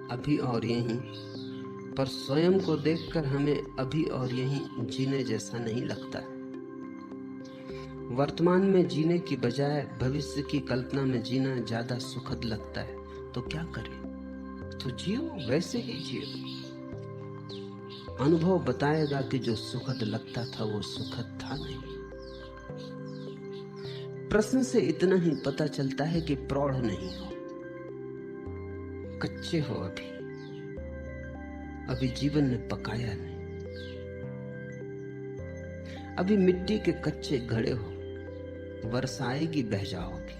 अभी और यहीं, पर स्वयं को देखकर हमें अभी और यहीं जीने जैसा नहीं लगता। वर्तमान में जीने की बजाय भविष्य की कल्पना में जीना ज्यादा सुखद लगता है। तो क्या करें? तो जियो, वैसे ही जियो। अनुभव बताएगा कि जो सुखद लगता था वो सुखद था नहीं। प्रश्न से इतना ही पता चलता है कि प्रौढ़ नहीं हो, कच्चे हो। अभी जीवन ने पकाया नहीं। अभी मिट्टी के कच्चे घड़े हो, वर्षा आएगी बह जाओगे।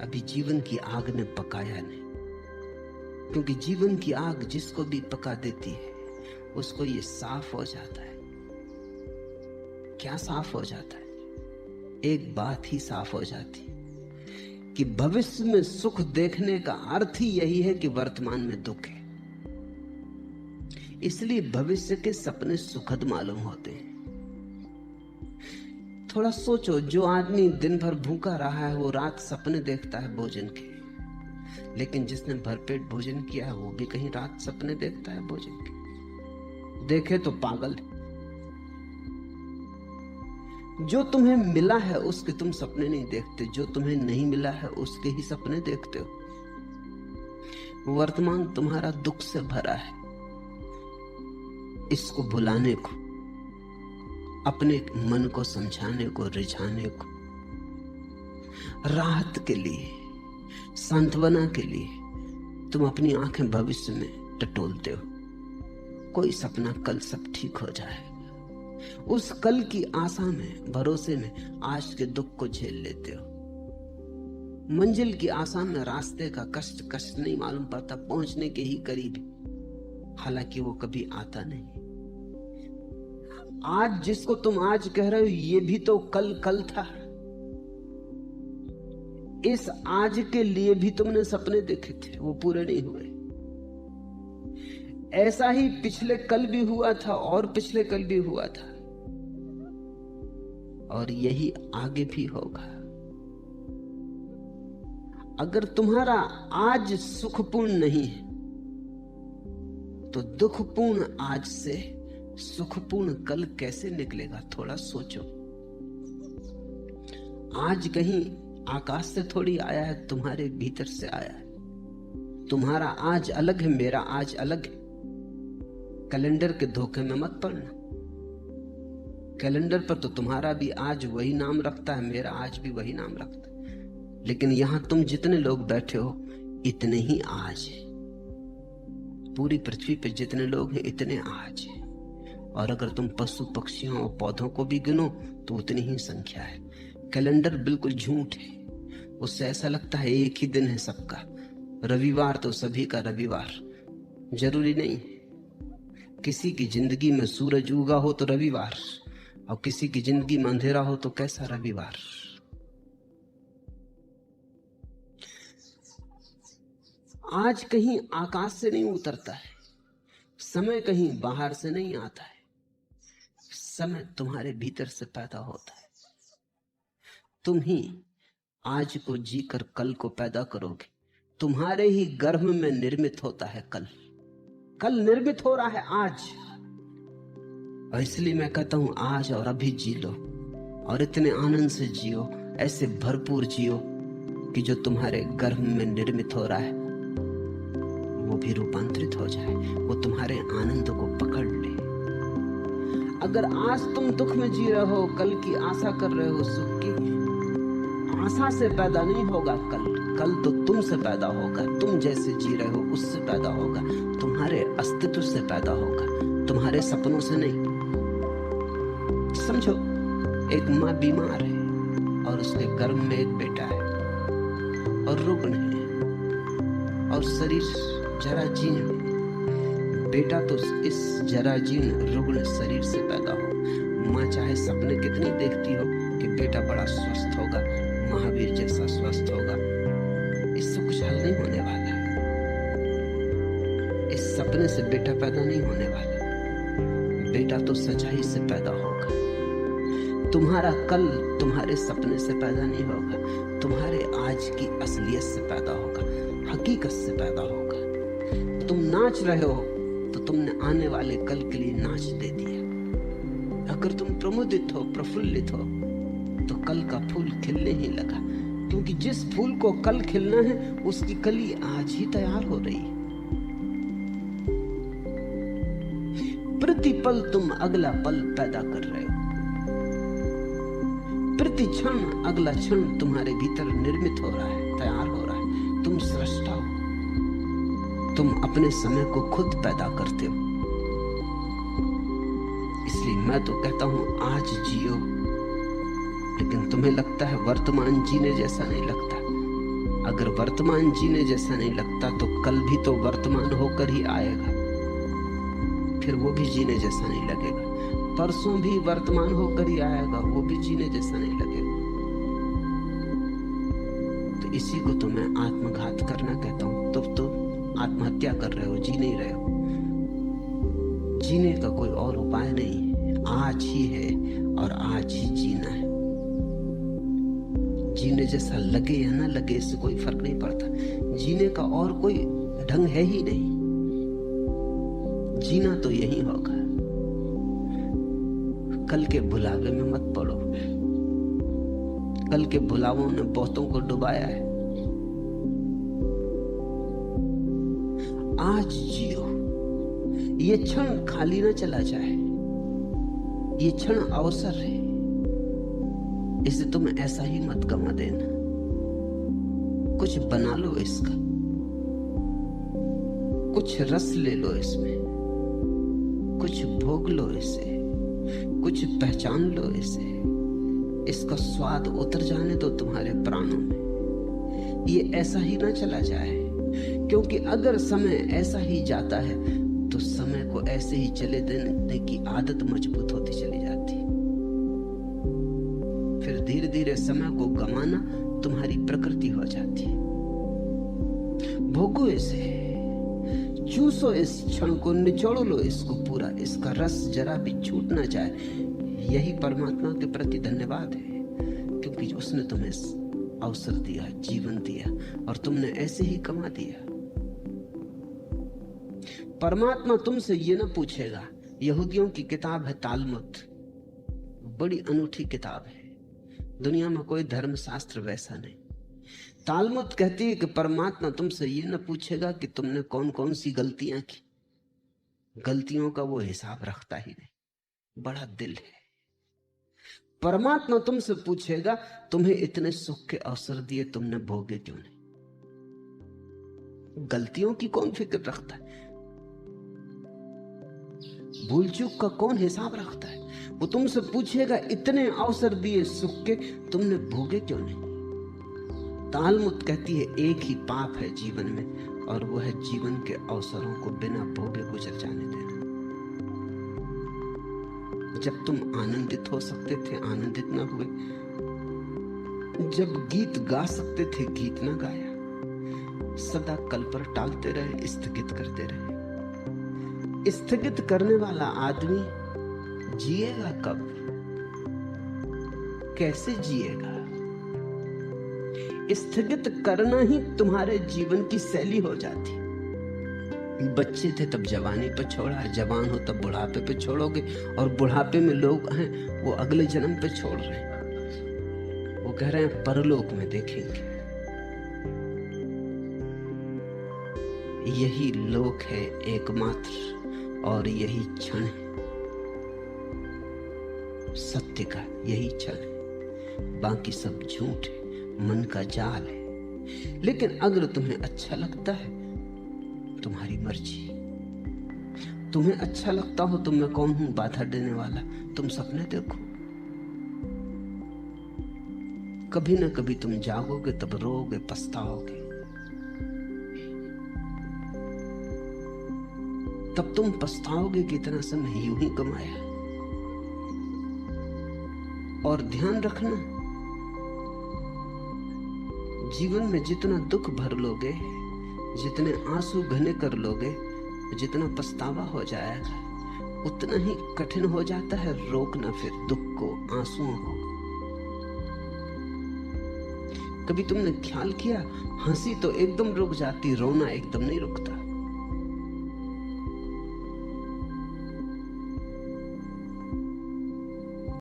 अभी जीवन की आग ने पकाया नहीं, क्योंकि जीवन की आग जिसको भी पका देती है उसको ये साफ हो जाता है। क्या साफ हो जाता है? एक बात ही साफ हो जाती है कि भविष्य में सुख देखने का अर्थ ही यही है कि वर्तमान में दुख है। इसलिए भविष्य के सपने सुखद मालूम होते हैं। थोड़ा सोचो, जो आदमी दिन भर भूखा रहा है वो रात सपने देखता है भोजन के, लेकिन जिसने भरपेट भोजन किया है वो भी कहीं रात सपने देखता है भोजन के। देखे तो पागल है। जो तुम्हें मिला है उसके तुम सपने नहीं देखते, जो तुम्हें नहीं मिला है उसके ही सपने देखते हो। वर्तमान तुम्हारा दुख से भरा है। इसको भुलाने को, अपने मन को समझाने को, रिझाने को, राहत के लिए, सांत्वना के लिए तुम अपनी आंखें भविष्य में टटोलते हो। कोई सपना कल सब ठीक हो जाए, उस कल की आशा में, भरोसे में आज के दुख को झेल लेते हो। मंजिल की आशा में रास्ते का कष्ट कष्ट नहीं मालूम पड़ता, पहुंचने के ही करीब, हालांकि वो कभी आता नहीं। आज जिसको तुम आज कह रहे हो ये भी तो कल कल था। इस आज के लिए भी तुमने सपने देखे थे, वो पूरे नहीं हुए। ऐसा ही पिछले कल भी हुआ था और पिछले कल भी हुआ था, और यही आगे भी होगा। अगर तुम्हारा आज सुखपूर्ण नहीं है तो दुखपूर्ण आज से सुखपूर्ण कल कैसे निकलेगा? थोड़ा सोचो। आज कहीं आकाश से थोड़ी आया है, तुम्हारे भीतर से आया है। तुम्हारा आज अलग है, मेरा आज अलग है। कैलेंडर के धोखे में मत पड़ना। कैलेंडर पर तो तुम्हारा भी आज वही नाम रखता है, मेरा आज भी वही नाम रखता है, लेकिन यहां तुम जितने लोग बैठे हो इतने ही आज है। पूरी पृथ्वी पर जितने लोग हैं इतने आज है। और अगर तुम पशु पक्षियों और पौधों को भी गिनो तो उतनी ही संख्या है। कैलेंडर बिल्कुल झूठ है। उससे ऐसा लगता है एक ही दिन है सबका। रविवार तो सभी का रविवार जरूरी नहीं है। किसी की जिंदगी में सूरज उगा हो तो रविवार, और किसी की जिंदगी में अंधेरा हो तो कैसा रविवार। आज कहीं आकाश से नहीं उतरता है, समय कहीं बाहर से नहीं आता है। समय तुम्हारे भीतर से पैदा होता है। तुम ही आज को जीकर कल को पैदा करोगे। तुम्हारे ही गर्भ में निर्मित होता है कल। कल निर्मित हो रहा है आज। और इसलिए मैं कहता हूं आज और अभी जी लो, और इतने आनंद से जियो, ऐसे भरपूर जियो कि जो तुम्हारे गर्भ में निर्मित हो रहा है वो भी रूपांतरित हो जाए, वो तुम्हारे आनंद को पकड़ ले। अगर आज तुम दुख में जी रहे हो, कल की आशा कर रहे हो, सुख की आशा से पैदा नहीं होगा कल। कल तो तुमसे पैदा होगा। तुम जैसे जी रहे हो उससे पैदा होगा, तुम्हारे अस्तित्व से पैदा होगा, तुम्हारे सपनों से नहीं। समझो, एक माँ बीमार है और उसके गर्भ में एक बेटा है और रुग्ण है और शरीर जरा जीर्ण। बेटा तो इस जरा जीर्ण रुग्ण शरीर से पैदा हो। माँ चाहे सपने कितनी देखती हो कि बेटा बड़ा स्वस्थ होगा, महावीर जैसा स्वस्थ होगा, इससे कुछ हल नहीं होने वाला। इस सपने से बेटा पैदा नहीं होने वाला। बेटा तो सच्चाई से पैदा होगा। तुम्हारा कल तुम्हारे सपने से पैदा नहीं होगा, तुम्हारे आज की असलियत से पैदा होगा। हकीकत से पैदा होगा। तुम नाच रहे हो तो तुमने आने वाले कल के लिए नाच दे दिया। अगर तुम प्रमुदित हो, प्रफुल्लित हो, तो कल का फूल खिलने ही लगा, क्योंकि जिस फूल को कल खिलना है उसकी कली आज ही तैयार हो रही है। प्रतिपल तुम अगला पल पैदा कर रहे हो, प्रति क्षण अगला क्षण तुम्हारे भीतर निर्मित हो रहा है, तैयार हो रहा है। तुम सृष्टा हो, तुम अपने समय को खुद पैदा करते हो। इसलिए मैं तो कहता हूं आज जियो, लेकिन तुम्हें लगता है वर्तमान जीने जैसा नहीं लगता। अगर वर्तमान जीने जैसा नहीं लगता तो कल भी तो वर्तमान होकर ही आएगा, फिर वो भी जीने जैसा नहीं लगेगा। परसों भी वर्तमान होकर ही आएगा, वो भी जीने जैसा नहीं लगेगा। तो इसी को तो मैं आत्मघात करना कहता हूं। तो आत्महत्या कर रहे हो, जी नहीं रहे हो। जीने का कोई और उपाय नहीं है, आज ही है और आज ही जीना है। जीने जैसा लगे या ना लगे इससे कोई फर्क नहीं पड़ता। जीने का और कोई ढंग है ही नहीं। जीना तो यही होगा। कल के बुलावे में मत पड़ो। कल के बुलावों ने बहुतों को डुबाया है। आज जियो। ये क्षण खाली ना चला जाए। ये क्षण अवसर है, इसे तुम ऐसा ही मत गवा देना। कुछ बना लो इसका, कुछ रस ले लो इसमें, कुछ भोग लो इसे, कुछ पहचान लो इसे। इसका स्वाद उतर जाने दो तुम्हारे प्राणों में। ये ऐसा ही ना चला जाए, क्योंकि अगर समय ऐसा ही जाता है तो समय को ऐसे ही चले देने की आदत मजबूत होती चली जाती। फिर धीरे धीरे समय को गंवाना तुम्हारी प्रकृति हो जाती है। भोगो इसे, चूसो इस क्षण को, निचोड़ लो इसको पूरा। इसका रस जरा भी छूट ना जाए। यही परमात्मा के प्रति धन्यवाद है, क्योंकि उसने तुम्हें अवसर दिया, जीवन दिया, और तुमने ऐसे ही कमा दिया। परमात्मा तुमसे ये ना पूछेगा। यहूदियों की किताब है तालमुद, बड़ी अनूठी किताब है। दुनिया में कोई धर्मशास्त्र वैसा नहीं। तालमुद कहती है कि परमात्मा तुमसे ये न पूछेगा कि तुमने कौन कौन सी गलतियां की। गलतियों का वो हिसाब रखता ही नहीं। बड़ा दिल है। परमात्मा तुमसे पूछेगा तुम्हें इतने सुख के अवसर दिए, तुमने भोगे क्यों नहीं। गलतियों की कौन फिक्र रखता है। भूल चूक का कौन हिसाब रखता है। वो तुमसे पूछेगा इतने अवसर दिए सुख के, तुमने भोगे क्यों नहीं। तालमुद कहती है एक ही पाप है जीवन में, और वो है जीवन के अवसरों को बिना भोगे गुजर जाने देना। जब तुम आनंदित हो सकते थे, आनंदित ना हुए। जब गीत गा सकते थे, गीत ना गाया। सदा कल पर टालते रहे, स्थगित करते रहे। स्थगित करने वाला आदमी जिएगा कब, कैसे जिएगा। स्थगित करना ही तुम्हारे जीवन की शैली हो जाती। बच्चे थे तब जवानी पे छोड़ा, जवान हो तब बुढ़ापे पे छोड़ोगे, और बुढ़ापे में लोग हैं वो अगले जन्म पे छोड़ रहे हैं। वो कह रहे हैं परलोक में देखेंगे। यही लोक है एकमात्र, और यही क्षण है सत्य का। यही क्षण है, बाकी सब झूठ है, मन का जाल है। लेकिन अगर तुम्हें अच्छा लगता है, तुम्हारी मर्जी। तुम्हें अच्छा लगता हो तो मैं कौन हूं बाधा देने वाला। तुम सपने देखो, कभी ना कभी तुम जागोगे, तब रोओगे, पछताओगे। तब तुम पछताओगे कि इतना समय यूं ही कमाया। और ध्यान रखना, जीवन में जितना दुख भर लोगे, जितने आंसू घने कर लोगे, जितना पछतावा हो जाएगा, उतना ही कठिन हो जाता है रोकना फिर दुख को, आंसुओं को। कभी तुमने ख्याल किया, हंसी तो एकदम रुक जाती, रोना एकदम नहीं रुकता।